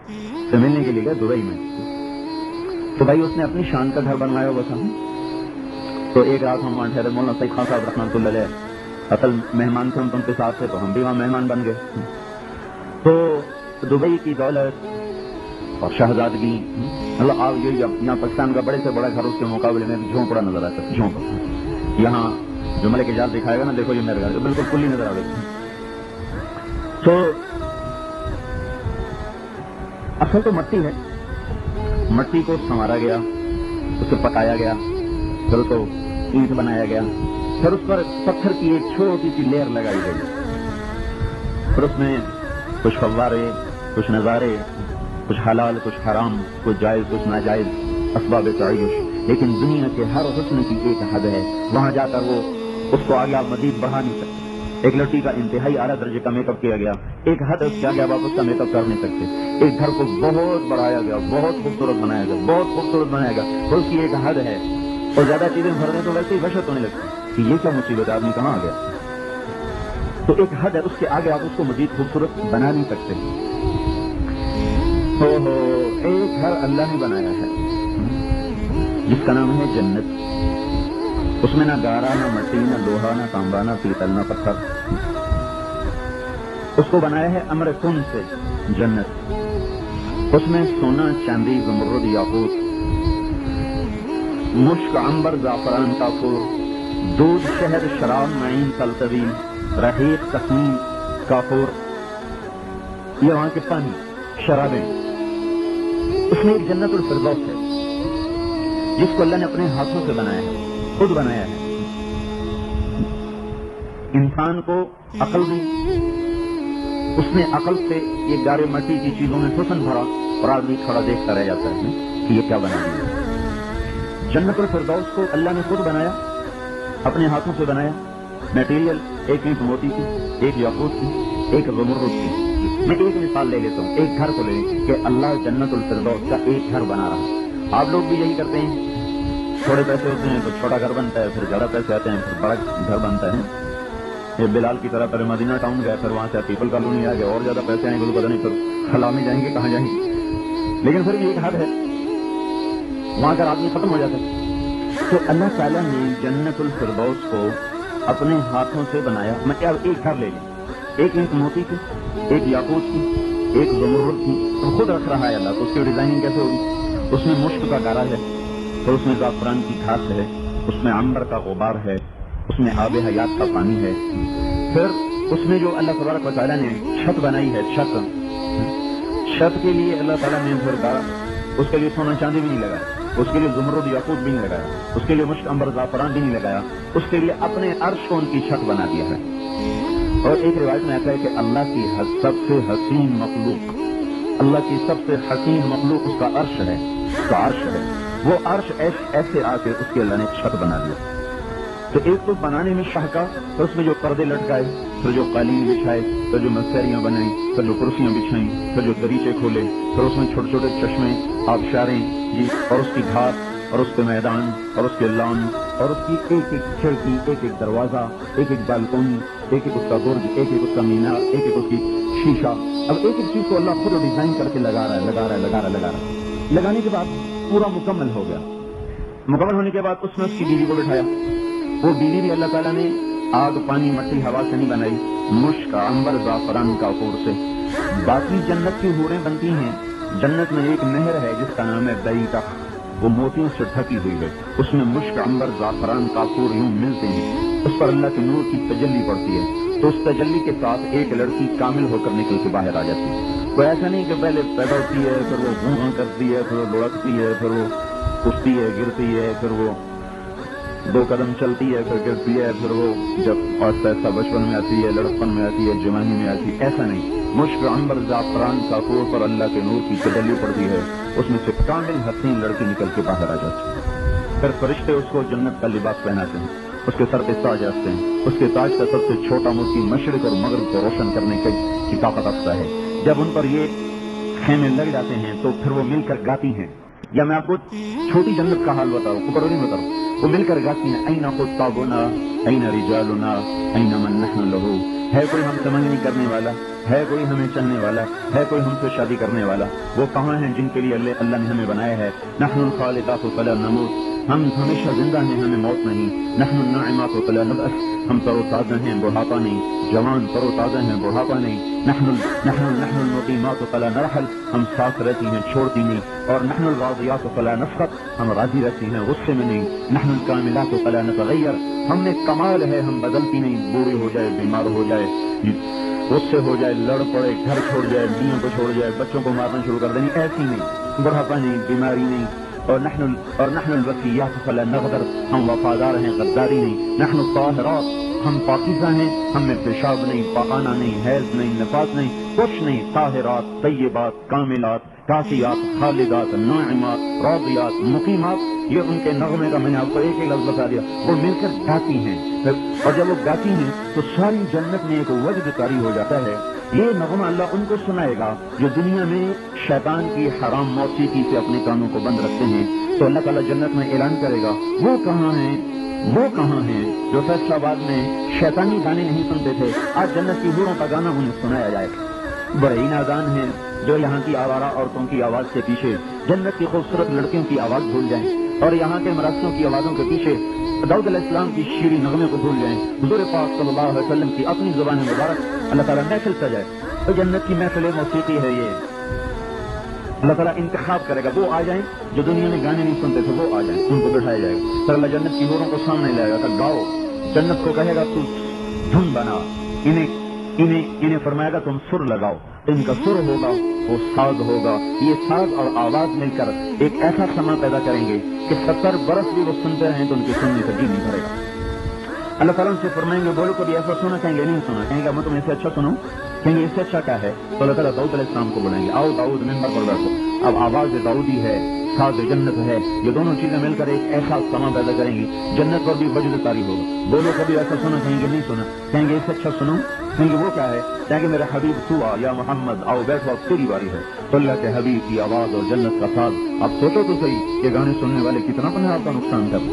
سے ملنے کے لیے گئے دبئی میں. تو بھائی اس نے اپنی شان کا گھر بنوایا ہوا تھا. تو ایک رات ہم وہاں ٹھہرے. مولانا سعید خان صاحب رحمۃ اللہ علیہ اصل مہمان تھے, ہم تو ان کے ساتھ تھے, تو ہم بھی وہاں مہمان بن گئے. تو دبئی کی دولت اور شہزادگی, مطلب آپ یہاں پاکستان کا بڑے سے بڑا گھر اس کے مقابلے میں جھونپڑا نظر آتا ہے. جھونپڑا یہاں جو ملک اعجاز دکھائے گا نا, دیکھو یہ میرے گھر بالکل کلی نظر آئے گا. تو اصل تو مٹی ہے, مٹی کو سنوارا گیا, اسے پکایا گیا, پھر اس کو اینٹ بنایا گیا, پھر اس پر پتھر کی ایک چھوٹی سی لیئر لگائی گئی, پھر اس میں کچھ فوارے, کچھ نظارے, کچھ حلال کچھ حرام, کچھ جائز کچھ ناجائز اسباب تعیش. لیکن دنیا کے ہر حسن کی ایک حد ہے, وہاں جا کر وہ اس کو آگے آپ مزید بڑھا نہیں سکتے. ایک لڑکی کا انتہائی اعلیٰ درجے کا میک اپ کیا گیا, ایک حد اس کے آگے آپ اس کا میک اپ کر نہیں سکتے. ایک گھر کو بہت بڑھایا گیا, بہت خوبصورت بنایا گیا, بہت خوبصورت بنایا گیا, تو اس کی ایک حد ہے. اور زیادہ چیزیں بھر دیں تو ویسے ہی وحشت ہونے لگتی کہ یہ کیا مصیبت ہے, آدمی کہاں آ گیا. تو ایک حد ہے, اس کے آگے آپ اس کو مزید خوبصورت بنا نہیں سکتے. ایک گھر اللہ نے بنایا ہے جس کا نام ہے جنت. اس میں نہ گارا, نہ مٹی, نہ لوہا, نہ تانبا, نہ پیتل, نہ پتھر. اس کو بنایا ہے امر کن سے جنت. اس میں سونا, چاندی, زمرد, یاقوت, مشک, عنبر, زعفران, کافور, دودھ, شہد, شراب, معین, سلسبیل, رحیق, تسنیم, کافور, یہ وہاں کے پانی, شرابیں. اس میں ایک جنت الفردوس ہے جس کو اللہ نے اپنے ہاتھوں سے بنایا ہے, خود بنایا ہے. انسان کو عقل دی, اس نے عقل سے یہ گارے مٹی کی چیزوں میں حسن بھرا, اور آدمی کھڑا دیکھتا رہ جاتا ہے کہ یہ کیا بنا دیا. جنت الفردوس کو اللہ نے خود بنایا, اپنے ہاتھوں سے بنایا. میٹیریل ایک اینٹ موتی کی, ایک یاقوت کی, ایک زمرد کی. میں ایک مثال لے لیتا ہوں, ایک گھر کو لے لیں کہ اللہ جنت الفردوس کا ایک گھر بنا رہا. آپ لوگ بھی یہی کرتے ہیں, تھوڑے پیسے ہوتے ہیں تو چھوٹا گھر بنتا ہے, پھر زیادہ پیسے آتے ہیں پھر بڑا گھر بنتا ہے. یہ بلال کی طرح پہلے مدینہ ٹاؤن گئے, پھر وہاں سے پیپل کالونی آ گئے, اور زیادہ پیسے آئیں گے تو پتہ نہیں پھر خلا میں جائیں گے, کہاں جائیں گے. لیکن پھر بھی ایک حد ہے, وہاں اگر آدمی ختم ہو جاتا ہے. تو اللہ تعالیٰ نے جنت الفردوس کو اپنے ہاتھوں سے بنایا. میں کیا ایک گھر لے لیں, ایک اینٹ موتی کی, ایک یاقوت کی, ایک زمرد کی, تو خود رکھ رہا ہے اللہ. تو اس کی ڈیزائننگ کیسے ہوگی؟ اس میں مشک کا گارا ہے, پھر اس میں زعفران کی گھاس ہے, اس میں عنبر کا غبار ہے, اس میں آب حیات کا پانی ہے. پھر اس میں جو اللہ تبارک و تعالیٰ نے چھت بنائی ہے, چھت کے لیے اللہ تعالیٰ نے پھر گارا, اس کے لیے سونا چاندی بھی نہیں لگایا, اس کے لیے زمرد یاقوت بھی نہیں لگایا, اس کے لیے مشک, عنبر, زعفران بھی نہیں لگایا. اس کے لیے اپنے عرش کو ان کی چھت بنا دیا ہے. اور ایک روایت میں آتا ہے کہ اللہ کی سب سے حسین مخلوق, اللہ کی سب سے حسین مخلوق اس کا عرش ہے, اس کا عرش ہے. وہ عرش ایسے آ کے اس کے اللہ نے چھت بنا دیا. تو ایک تو بنانے میں شاہکار, پھر اس میں جو پردے لٹکائے, پھر جو قالین بچھائے, پھر جو مسریاں بنائیں, پھر جو کرسیاں بچھائیں, پھر جو دریچے کھولے, پھر اس میں چھوٹے چھوٹے چشمے, آبشاریں جی, اور اس کی گھاٹ, اور اس کے میدان, اور اس کے لان, اور اس کی ایک ایک کھڑکی, ایک ایک دروازہ, ایک ایک بالکونی, ایک ایک اس کا برج, ایک ایک اس کا مینار, ایک ایک اس کی شیشہ. اب ایک ایک چیز کو اللہ خود ڈیزائن کر کے لگا رہا ہے. لگانے کے بعد پورا مکمل ہو گیا. مکمل ہونے کے بعد اس میں اس کی بیوی کو بٹھایا. وہ بیوی بھی اللہ تعالیٰ نے آگ, پانی, مٹی, ہوا سے نہیں بنائی, مشک, عنبر, زعفران, کافور سے. باقی جنت کی حوریں بنتی ہیں. جنت میں ایک نہر ہے جس کا نام ہے بیتا, وہ موتیوں سے ڈھکی ہوئی ہے. اس میں مشک, عنبر, زعفران, کافور یوں ملتے ہیں. اس پر اللہ کے نور کی تجلی پڑتی ہے, تو اس تجلی کے ساتھ ایک لڑکی کامل ہو کر نکل کے باہر آ جاتی ہے. وہ ایسا نہیں کہ پہلے پیدا ہوتی ہے, پھر وہ گھوں کرتی ہے, پھر وہ لڑکتی ہے, پھر وہ اٹھتی ہے, گرتی ہے, پھر وہ 2 قدم چلتی ہے, پھر گرتی ہے, پھر وہ جب آہستہ آہستہ بچپن میں آتی ہے, لڑکپن میں آتی ہے, جوانی میں آتی ہے. ایسا نہیں. مشک, عنبر, زعفران, کافور پر اللہ کے نور کی تجلی پڑتی ہے, اس میں سے کامل حسین لڑکی نکل کے باہر آ جاتی ہے. پھر فرشتے اس کو جنت کا لباس پہناتے ہیں, اس کے سر پہ تاج رکھتے ہیں. اس کے تاج کا سب سے چھوٹا موتی مشرق اور مغرب کو روشن کرنے کی طاقت رکھتا ہے. جب ان پر یہ خیمے لگ جاتے ہیں تو پھر وہ مل کر گاتی ہیں. یا میں آپ کو چھوٹی جنت کا حال بتاؤں, اوپر نہیں بتاؤں, وہ مل کر گاتی ہیں, اینا خطابنا, اینا رجالنا, اینا من نحن لہو. ہے کوئی ہم سے منگنی کرنے والا, ہے کوئی ہمیں چاہنے والا, ہے کوئی ہم سے شادی کرنے والا؟ وہ کہاں ہیں جن کے لیے اللہ نے ہمیں بنایا ہے؟ نحن الخالدات فلا نموت, ہم ہمیشہ زندہ ہیں, ہمیں موت نہیں. نحن الناعمات فلا نبأس, ہم تر و تازہ ہیں, بڑھاپا نہیں. جوان تر و تازہ ہیں, بڑھاپا نہیں. نحن المقیمات فلا نرحل, ہم ساتھ رہتی ہیں, چھوڑتی نہیں. اور نحن الراضیات فلا نسخط, ہم راضی رہتی ہیں, غصے میں نہیں. نحن الکاملات فلا نتغیر, ہم میں کمال ہے, ہم بدلتی نہیں. بوڑھی ہو جائے, بیمار ہو جائے, غصے ہو جائے, لڑ پڑے, گھر چھوڑ جائے, بیویوں کو چھوڑ جائے, بچوں کو مارنا شروع کر دیں, ایسی نہیں. بڑھاپا نہیں, بیماری نہیں. اور نحن الوفیات فلا نغدر, ہم وفادار ہیں, غداری نہیں. نحن الطاہرات, ہم پاکیزہ ہیں, ہم میں پیشاب نہیں, پاخانہ نہیں, حیض نہیں, نفاس نہیں, کچھ نہیں. طاہرات, طیبات, کاملات, کافیات, خالدات, ناعمات, راضیات, مقیمات, یہ ان کے نغمے کا میں نے آپ کو ایک لفظ بتا دیا. وہ مل کر گاتی ہیں, اور جب وہ گاتی ہیں تو ساری جنت میں ایک وجد طاری ہو جاتا ہے. یہ نغمہ اللہ ان کو سنائے گا جو دنیا میں شیطان کی حرام موسیقی سے اپنے کانوں کو بند رکھتے ہیں. تو اللہ تعالیٰ جنت میں اعلان کرے گا, وہ کہاں ہیں, وہ کہاں ہیں جو فیصلہ آباد میں شیطانی گانے نہیں سنتے تھے, آج جنت کی حوروں کا گانا انہیں سنایا جائے گا. بڑے ہی نادان ہیں جو یہاں کی آوارہ عورتوں کی آواز کے پیچھے جنت کی خوبصورت لڑکیوں کی آواز بھول جائیں, اور یہاں کے مراسیوں کی آوازوں کے پیچھے داؤد علیہ السلام کی شیریں نغمے کو بھول جائیں. حضور پاک صلی اللہ علیہ وسلم کی اپنی زبان مبارک اللہ تعالیٰ محفل سجائے. تو جنت کی محفل موسیقی ہے یہ, اللہ تعالیٰ انتخاب کرے گا. وہ آ جائیں جو دنیا میں گانے نہیں سنتے تھے, وہ آ جائیں, ان کو بٹھایا جائے گا. پھر اللہ جنت کی حوروں کو سامنے لائے گا, کہ گاؤ. جنت کو کہے گا تو دھن بنا, انہیں فرمائے گا تم سر لگاؤ. ان کا سر ہوگا وہ ساز ہوگا. یہ ساز اور آواز مل کر ایک ایسا سما پیدا کریں گے کہ 70 برس بھی وہ سنتے رہیں تو ان کے سننے کا جی نہیں بھرے گا. اللہ تعالیٰ ان سے فرمائیں گے بولو کبھی ایسا سنا, کہیں گے نہیں سنا. کہیں گے میں تمہیں اس سے اچھا سنوں, کہیں گے اس سے اچھا کیا ہے. تو اللہ تعالیٰ داؤد علیہ السلام کو بلائیں گے, آؤ داؤد ممبر پر بیٹھو. اب آواز داؤدی ہے, ساز جنت ہے, یہ دونوں چیزیں مل کر ایک ایسا سما پیدا کریں گی. جنت پر بھی وجد طاری ہوگا. بولو کبھی ایسا سنا, کہیں گے نہیں سنا. کہیں گے اس سے اچھا سنوں, کہیں گے وہ کیا ہے. کہیں گے میرا حبیب تو آ یا محمد, آؤ بیٹھو, اب تیری باری ہے. تو اللہ کے حبیب کی آواز اور جنت کا ساز, اب سوچو تو صحیح, یہ گانے سننے والے کتنا پناہ آپ کا نقصان کر.